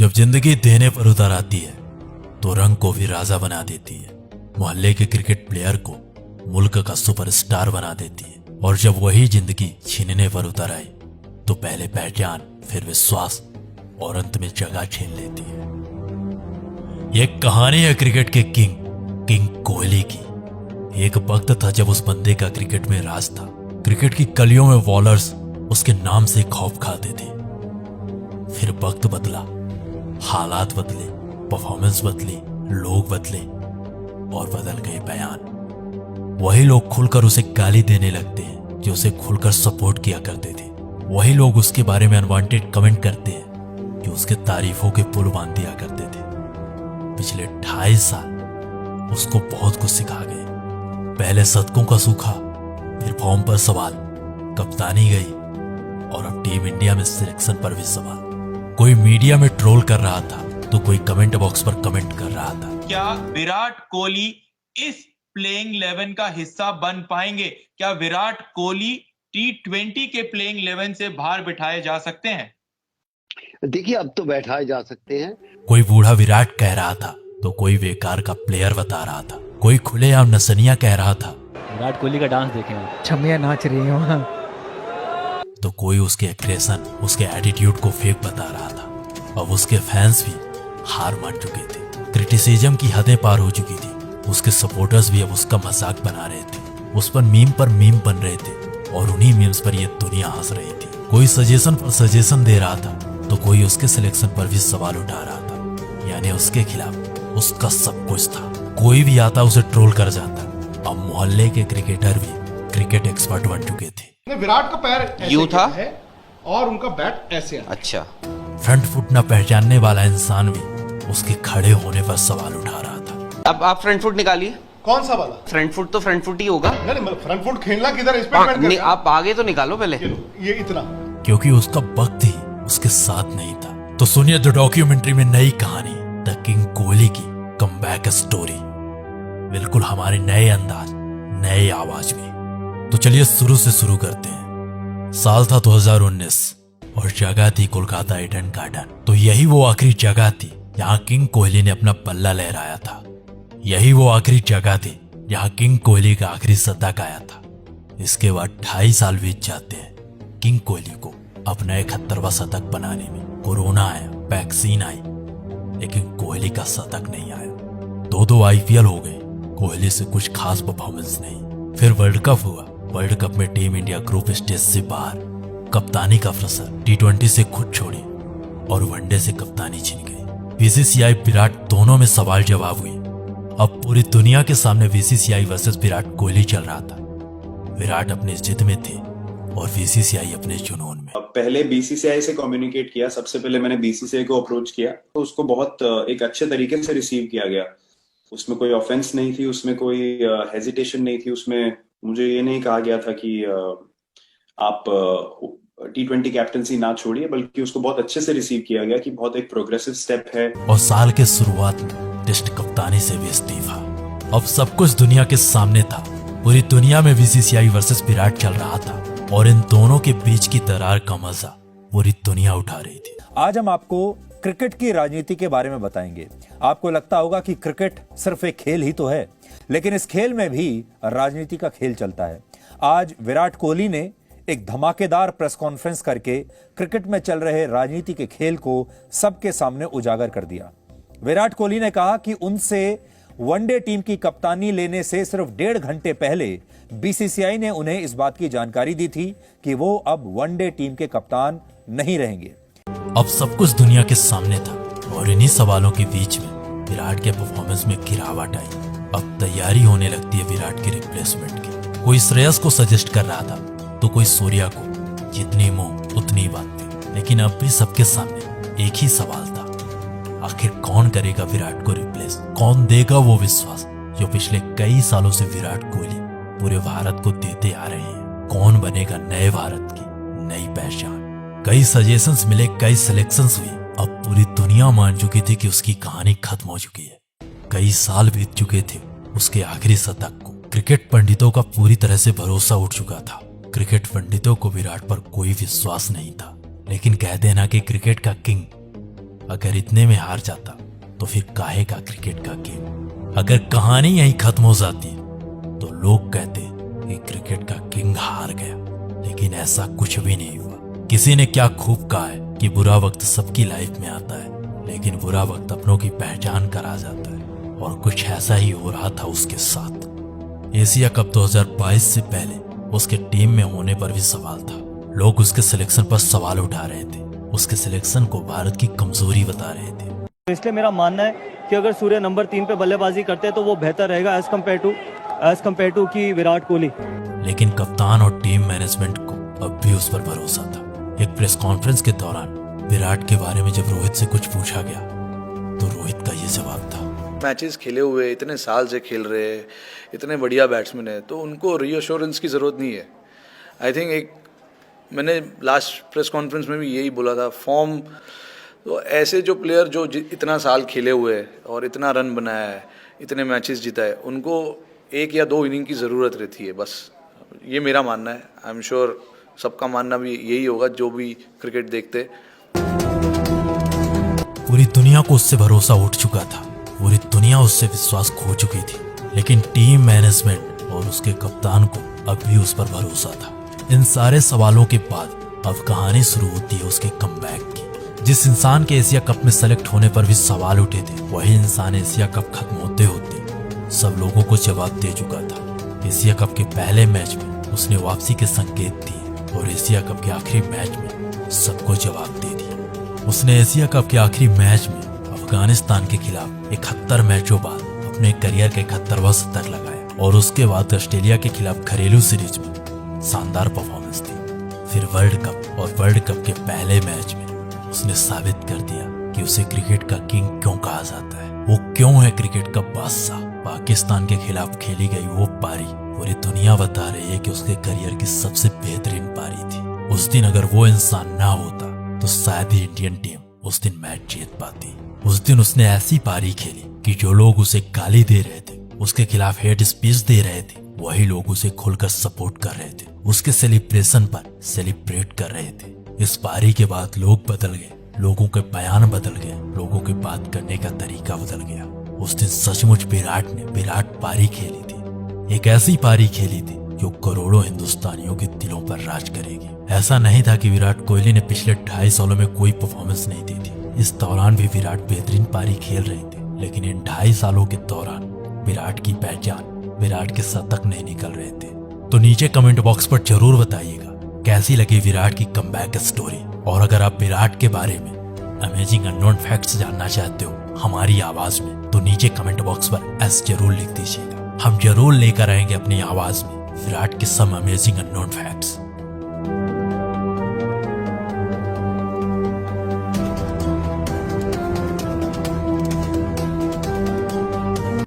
जब जिंदगी देने पर उतर आती है तो रंग को भी राजा बना देती है। मोहल्ले के क्रिकेट प्लेयर को मुल्क का सुपरस्टार बना देती है। और जब वही जिंदगी छीनने पर उतर आई तो पहले पहचान, फिर विश्वास और अंत में जगह छीन लेती है। यह कहानी है क्रिकेट के किंग कोहली की। एक वक्त था जब उस बंदे का क्रिकेट में राज था। क्रिकेट की गलियों में बॉलर्स उसके नाम से खौफ खाते थे। फिर वक्त बदला, हालात बदले, परफॉर्मेंस बदली, लोग बदले और बदल गए बयान। वही लोग खुलकर उसे गाली देने लगते हैं जो उसे खुलकर सपोर्ट किया करते थे। वही लोग उसके बारे में अनवांटेड कमेंट करते हैं जो उसके तारीफों के पुल बांध दिया करते थे। पिछले 2.5 साल उसको बहुत कुछ सिखा गए। पहले शतकों का सूखा, फिर फॉर्म पर सवाल, कप्तानी गई और अब टीम इंडिया में सिलेक्शन पर भी सवाल। कोई मीडिया में ट्रोल कर रहा था तो कोई कमेंट बॉक्स पर कमेंट कर रहा था। क्या विराट कोहली इस प्लेइंग 11 का हिस्सा बन पाएंगे? क्या विराट कोहली T20 के प्लेइंग 11 से बाहर बिठाए जा सकते हैं? देखिए, अब तो बैठाए जा सकते हैं। कोई बूढ़ा विराट कह रहा था तो कोई बेकार का प्लेयर बता रहा था। कोई खुलेआम नसनिया कह रहा था। विराट कोहली का डांस देखें, छमिया नाच रही है वहां। तो कोई उसके एग्रेशन, उसके एटीट्यूड को फेक बता रहा था। अब उसके फैंस भी हार मान चुके थे। क्रिटिसिज्म की हदें पार हो चुकी थी। उसके सपोर्टर्स भी अब उसका मजाक बना रहे थे। उस पर मीम बन रहे थे और उन्हीं मीम्स पर ये दुनिया हंस रही थी। कोई सजेशन पर सजेशन दे रहा था तो कोई उसके सिलेक्शन पर भी सवाल उठा रहा था। यानी उसके खिलाफ उसका सब कुछ था। कोई भी आता उसे ट्रोल कर जाता। अब मोहल्ले के क्रिकेटर भी क्रिकेट एक्सपर्ट बन चुके थे। विराट का पैर ऐसे यूं था है और उनका बैट ऐसे है। अच्छा, फ्रंट फुट न पहचानने वाला इंसान भी उसके खड़े होने पर सवाल उठा रहा था। अब आप फ्रंट फुट निकालिए। कौन सा वाला? फ्रंट फुट तो फ्रंट फुट ही होगा। नहीं, फ्रंट फुट खेलना किधर है, इस पे डिपेंड करता है। आप आगे तो निकालो पहले। ये इतना, क्योंकि उसका वक्त ही उसके साथ नहीं था। तो सुनिए द डॉक्यूमेंट्री में नई कहानी, द किंग कोहली की कमबैक स्टोरी। बिल्कुल हमारे नए अंदाज, नए आवाज में। तो चलिए शुरू से शुरू करते हैं। साल था 2019 और जगह थी कोलकाता ईडन गार्डन। तो यही वो आखिरी जगह थी जहां किंग कोहली ने अपना पल्ला लहराया था। यही वो आखिरी जगह थी जहां किंग कोहली का आखिरी शतक आया था। इसके बाद 2.5 साल बीत जाते हैं किंग कोहली को अपना 71वां शतक बनाने में। कोरोना आया, वैक्सीन आई, लेकिन कोहली का शतक नहीं आया। 2 IPL हो गए, कोहली से कुछ खास परफॉर्मेंस नहीं। फिर वर्ल्ड कप हुआ। वर्ल्ड कप में टीम इंडिया ग्रुप स्टेज से बाहर। कप्तानी का प्रेशर, T20 से खुद छोड़ी और वनडे से कप्तानी छिन गई। BCCI विराट दोनों में सवाल जवाब हुई। अब पूरी दुनिया के सामने BCCI वर्सेस विराट कोहली चल रहा था। विराट अपनी जिद में थे और BCCI अपने जुनून में। पहले BCCI से कम्युनिकेट किया। सबसे पहले मैंने BCCI को अप्रोच किया तो उसको बहुत एक अच्छे तरीके से रिसीव किया गया। उसमें कोई ऑफेंस नहीं थी, उसमें कोई हेजिटेशन नहीं थी। उसमें मुझे ये नहीं कहा गया था कि आप T20 कैप्टनसी ना छोड़िए, बल्कि उसको बहुत अच्छे से रिसीव किया गया कि बहुत एक प्रोग्रेसिव स्टेप है। और साल के शुरुआत में टेस्ट कप्तानी से भी इस्तीफा। अब सब कुछ दुनिया के सामने था। पूरी दुनिया में BCCI वर्सेस विराट चल रहा था और इन दोनों के बीच की दरार का मजा पूरी दुनिया उठा रही थी। आज हम आपको क्रिकेट की राजनीति के बारे में बताएंगे। आपको लगता होगा कि क्रिकेट सिर्फ एक खेल ही तो है, लेकिन इस खेल में भी राजनीति का खेल चलता है। आज विराट कोहली ने एक धमाकेदार प्रेस कॉन्फ्रेंस करके क्रिकेट में चल रहे राजनीति के खेल को सबके सामने उजागर कर दिया। विराट कोहली ने कहा कि उनसे वनडे टीम की कप्तानी लेने से सिर्फ 1.5 घंटे पहले BCCI ने उन्हें इस बात की जानकारी दी थी कि वो अब वनडे टीम के कप्तान नहीं रहेंगे। अब सब कुछ दुनिया के सामने था और इन्हीं सवालों के बीच में विराट के परफॉर्मेंस में गिरावट आई। अब तैयारी होने लगती है विराट की रिप्लेसमेंट की। कोई श्रेयस को सजेस्ट कर रहा था तो कोई सूर्या को। जितनी मुंह उतनी बातें। लेकिन अब भी सबके सामने एक ही सवाल था, आखिर कौन करेगा विराट को रिप्लेस? कौन देगा वो विश्वास जो पिछले कई सालों से विराट कोहली पूरे भारत को देते आ रहे हैं? कौन बनेगा नए भारत की नई पहचान? कई सजेशंस मिले, कई सिलेक्शंस हुई। अब पूरी दुनिया मान चुकी थी कि उसकी कहानी खत्म हो चुकी है। कई साल बीत चुके थे उसके आखिरी शतक को। क्रिकेट पंडितों का पूरी तरह से भरोसा उठ चुका था। क्रिकेट पंडितों को विराट पर कोई विश्वास नहीं था। लेकिन कहते हैं ना कि क्रिकेट का किंग अगर इतने में हार जाता तो फिर काहे का क्रिकेट का गेम। अगर कहानी यहीं खत्म हो जाती तो लोग कहते कि क्रिकेट का किंग हार गया, लेकिन ऐसा कुछ भी नहीं हुआ। किसी ने क्या खूब कहा है कि बुरा वक्त सबकी लाइफ में आता है, लेकिन बुरा वक्त अपनों की पहचान कर आ जाता है, और कुछ ऐसा ही हो रहा था उसके साथ। एशिया कप 2022 से पहले उसके टीम में होने पर भी सवाल था। लोग उसके सिलेक्शन पर सवाल उठा रहे थे, उसके सिलेक्शन को भारत की कमजोरी बता रहे थे। इसलिए मेरा मानना है कि अगर सूर्य नंबर 3 पे बल्लेबाजी करते हैं तो वो बेहतर रहेगा एज कम्पेयर टू की विराट कोहली। लेकिन कप्तान और टीम मैनेजमेंट को अब भी उस पर भरोसा था। एक प्रेस कॉन्फ्रेंस के दौरान विराट के बारे में जब रोहित से कुछ पूछा गया तो रोहित का ये जवाब था, मैचेस खेले हुए, इतने साल से खेल रहे, इतने बढ़िया बैट्समैन है, तो उनको रीअश्योरेंस की ज़रूरत नहीं है। आई थिंक मैंने लास्ट प्रेस कॉन्फ्रेंस में भी यही बोला था, फॉर्म तो ऐसे जो प्लेयर जो इतना साल खेले हुए और इतना रन बनाया है, इतने मैचेस जीता है, उनको 1 या 2 इनिंग की ज़रूरत रहती है, बस ये मेरा मानना है। आई एम श्योर सबका मानना भी यही होगा जो भी क्रिकेट देखते। पूरी दुनिया को उससे भरोसा उठ चुका था, पूरी दुनिया उससे विश्वास खो चुकी थी, लेकिन टीम मैनेजमेंट और उसके कप्तान को अब भी उस पर भरोसा था। इन सारे सवालों के बाद अब कहानी शुरू होती है उसके कमबैक की। जिस इंसान के एशिया कप में सेलेक्ट होने पर भी सवाल उठे थे, वही इंसान एशिया कप खत्म होते होते सब लोगों को जवाब दे चुका था। एशिया कप के पहले मैच में उसने वापसी के संकेत दिए और एशिया कप के आखिरी मैच में सबको जवाब दे दिया। उसने एशिया कप के आखिरी मैच में अफगानिस्तान के खिलाफ 71 मैचों बाद अपने करियर के 71वां शतक लगाया, और उसके बाद ऑस्ट्रेलिया के खिलाफ घरेलू सीरीज में शानदार परफॉर्मेंस दी। फिर वर्ल्ड कप और वर्ल्ड कप के पहले मैच में उसने साबित कर दिया कि उसे क्रिकेट का किंग क्यों कहा जाता है, वो क्यों है क्रिकेट का बादशाह। पाकिस्तान के खिलाफ खेली गई वो पारी पूरी दुनिया बता रही है कि उसके करियर की सबसे बेहतरीन पारी थी। उस दिन अगर वो इंसान ना होता तो शायद ही इंडियन टीम उस दिन मैच जीत पाती। उस दिन उसने ऐसी पारी खेली कि जो लोग उसे गाली दे रहे थे, उसके खिलाफ हेट स्पीच दे रहे थे, वही लोग उसे खुलकर सपोर्ट कर रहे थे, उसके सेलिब्रेशन पर सेलिब्रेट कर रहे थे। इस पारी के बाद लोग बदल गए, लोगों के बयान बदल गए, लोगों के बात करने का तरीका बदल गया। उस दिन सचमुच विराट ने विराट पारी खेली थी, एक ऐसी पारी खेली थी जो करोड़ों हिंदुस्तानियों के दिलों पर राज करेगी। ऐसा नहीं था कि विराट कोहली ने पिछले 2.5 सालों में कोई परफॉर्मेंस नहीं दी थी। इस दौरान भी विराट बेहतरीन पारी खेल रहे थे, लेकिन इन 2.5 सालों के दौरान विराट की पहचान, विराट के शतक नहीं निकल रहे थे। तो नीचे कमेंट बॉक्स पर जरूर बताइएगा कैसी लगी विराट की कमबैक स्टोरी। और अगर आप विराट के बारे में अमेजिंग अननोन फैक्ट्स जानना चाहते हो हमारी आवाज में, तो नीचे कमेंट बॉक्स पर एस जरूर लिख दीजिएगा। हम जरूर लेकर आएंगे अपनी आवाज में विराट के सम अमेजिंग अननोन फैक्ट्स।